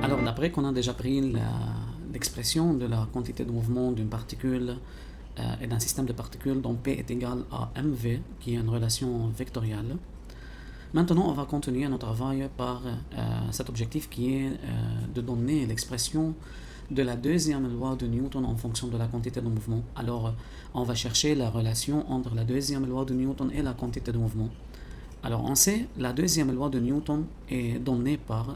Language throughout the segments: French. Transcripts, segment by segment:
Alors, d'après qu'on a déjà pris l'expression de la quantité de mouvement d'une particule et d'un système de particules dont P est égal à mv, qui est une relation vectorielle, maintenant on va continuer notre travail par cet objectif qui est de donner l'expression de la deuxième loi de Newton en fonction de la quantité de mouvement. Alors, on va chercher la relation entre la deuxième loi de Newton et la quantité de mouvement. Alors, on sait la deuxième loi de Newton est donnée par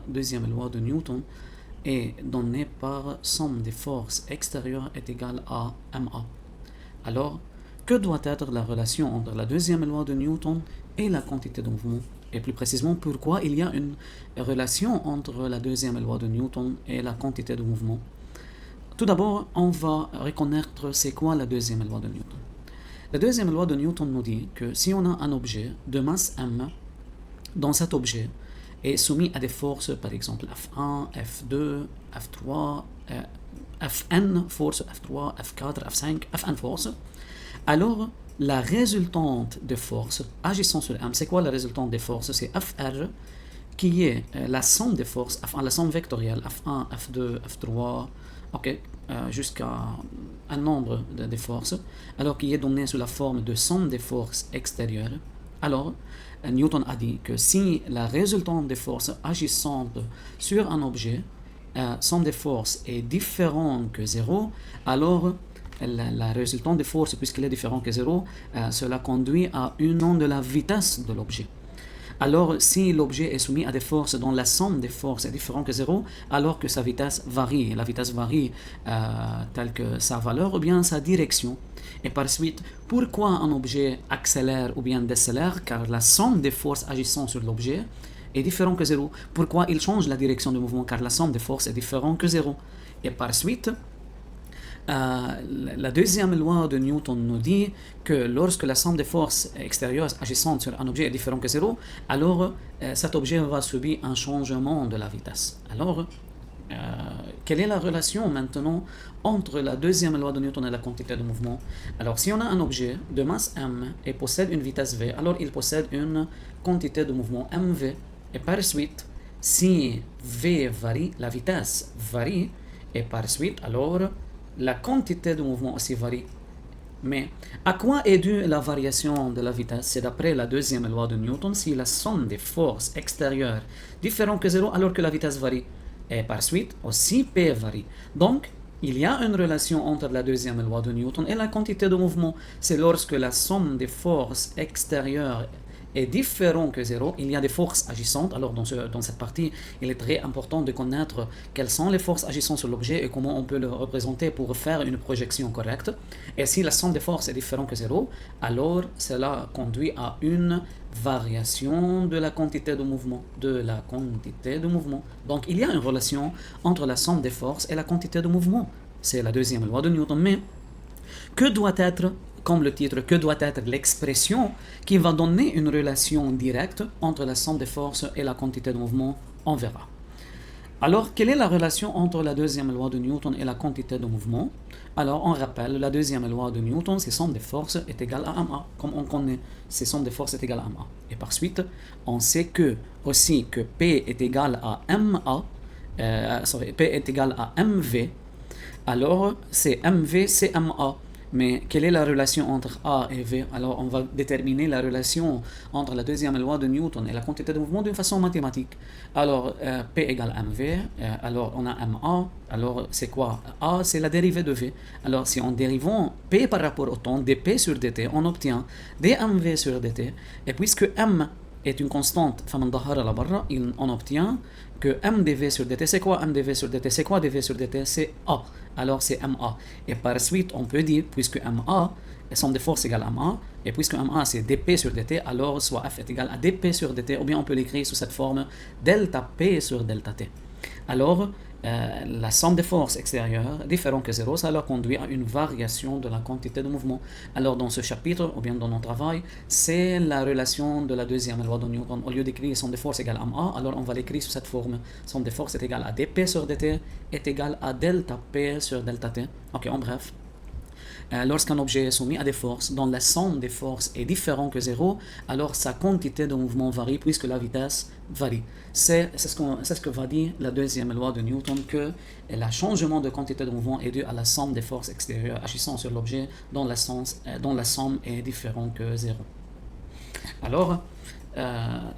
somme des forces extérieures est égale à ma. Alors, que doit être la relation entre la deuxième loi de Newton et la quantité de mouvement? Et plus précisément, pourquoi il y a une relation entre la deuxième loi de Newton et la quantité de mouvement? Tout d'abord, on va reconnaître c'est quoi la deuxième loi de Newton. La deuxième loi de Newton nous dit que si on a un objet de masse m, dans cet objet est soumis à des forces, par exemple F1, F2, F3, Fn force, F3, F4, F5, Fn force, alors la résultante des forces agissant sur M, c'est quoi la résultante des forces? C'est Fr, qui est la somme des forces, la somme vectorielle, F1, F2, F3, jusqu'à un nombre de forces, alors qui est donné sous la forme de somme des forces extérieures. Alors, Newton a dit que si la résultante des forces agissantes sur un objet, somme des forces est différente que 0, alors la résultante des forces, puisqu'elle est différente que 0, cela conduit à une onde de la vitesse de l'objet. Alors, si l'objet est soumis à des forces dont la somme des forces est différente que 0, alors que sa vitesse varie, la vitesse varie telle que sa valeur ou bien sa direction. Et par suite, pourquoi un objet accélère ou bien décélère? Car la somme des forces agissant sur l'objet est différente que 0. Pourquoi il change la direction du mouvement? Car la somme des forces est différente que 0. Et par suite, la deuxième loi de Newton nous dit que lorsque la somme des forces extérieures agissantes sur un objet est différente que 0, alors cet objet va subir un changement de la vitesse. Alors, quelle est la relation maintenant entre la deuxième loi de Newton et la quantité de mouvement? Alors, si on a un objet de masse m et possède une vitesse v, alors il possède une quantité de mouvement mv. Et par suite, si v varie, la vitesse varie, et par suite, alors la quantité de mouvement aussi varie. Mais à quoi est due la variation de la vitesse? C'est d'après la deuxième loi de Newton, si la somme des forces extérieures différente que 0, alors que la vitesse varie. Et par suite, aussi P varie. Donc, il y a une relation entre la deuxième loi de Newton et la quantité de mouvement. C'est lorsque la somme des forces extérieures est différent que 0, il y a des forces agissantes. Alors dans cette partie, il est très important de connaître quelles sont les forces agissantes sur l'objet et comment on peut le représenter pour faire une projection correcte. Et si la somme des forces est différente que 0, alors cela conduit à une variation de la quantité de mouvement. Donc il y a une relation entre la somme des forces et la quantité de mouvement. C'est la deuxième loi de Newton. Mais que doit être, comme le titre, que doit être l'expression qui va donner une relation directe entre la somme des forces et la quantité de mouvement? On verra. Alors, quelle est la relation entre la deuxième loi de Newton et la quantité de mouvement? Alors, on rappelle, la deuxième loi de Newton, c'est somme des forces est égale à ma. Comme on connaît, c'est somme des forces est égale à ma. Et par suite, on sait que aussi que P est égal à ma, P est égal à mv. Alors, c'est mv, c'est ma. Mais quelle est la relation entre A et V? Alors, on va déterminer la relation entre la deuxième loi de Newton et la quantité de mouvement d'une façon mathématique. Alors, P égale mv, alors on a ma, alors c'est quoi? A, c'est la dérivée de V. Alors, si on dérivons P par rapport au temps, dP sur dt, on obtient dmv sur dt. Et puisque m est une constante, on obtient que mdv sur dt, c'est quoi mdv sur dt? C'est quoi dv sur dt? C'est A. Alors c'est ma. Et par suite, on peut dire, puisque ma, somme de force égale à ma, et puisque ma c'est dp sur dt, alors soit f est égal à dp sur dt, ou bien on peut l'écrire sous cette forme delta p sur delta t. Alors, la somme des forces extérieures différente que 0, ça leur conduit à une variation de la quantité de mouvement. Alors dans ce chapitre, ou bien dans notre travail, c'est la relation de la deuxième loi de Newton. Au lieu d'écrire somme des forces égale à ma, alors on va l'écrire sous cette forme. Somme des forces est égale à dp sur dt est égal à delta p sur delta t. Ok, en bref. lorsqu'un objet est soumis à des forces dont la somme des forces est différente que 0, alors sa quantité de mouvement varie puisque la vitesse varie. C'est ce que va dire la deuxième loi de Newton, que le changement de quantité de mouvement est dû à la somme des forces extérieures agissant sur l'objet dont la somme est différente que 0. Alors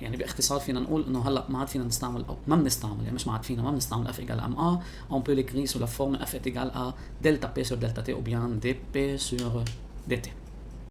يعني باختصار فينا نقول انه هلا ما عاد فينا نستعمل او ما بنستعمل، يعني مش ما عاد فينا، ما بنستعمل F égale ma. On peut l'écrire sous la forme F est égal à delta P sur delta T ou bien dP sur dt.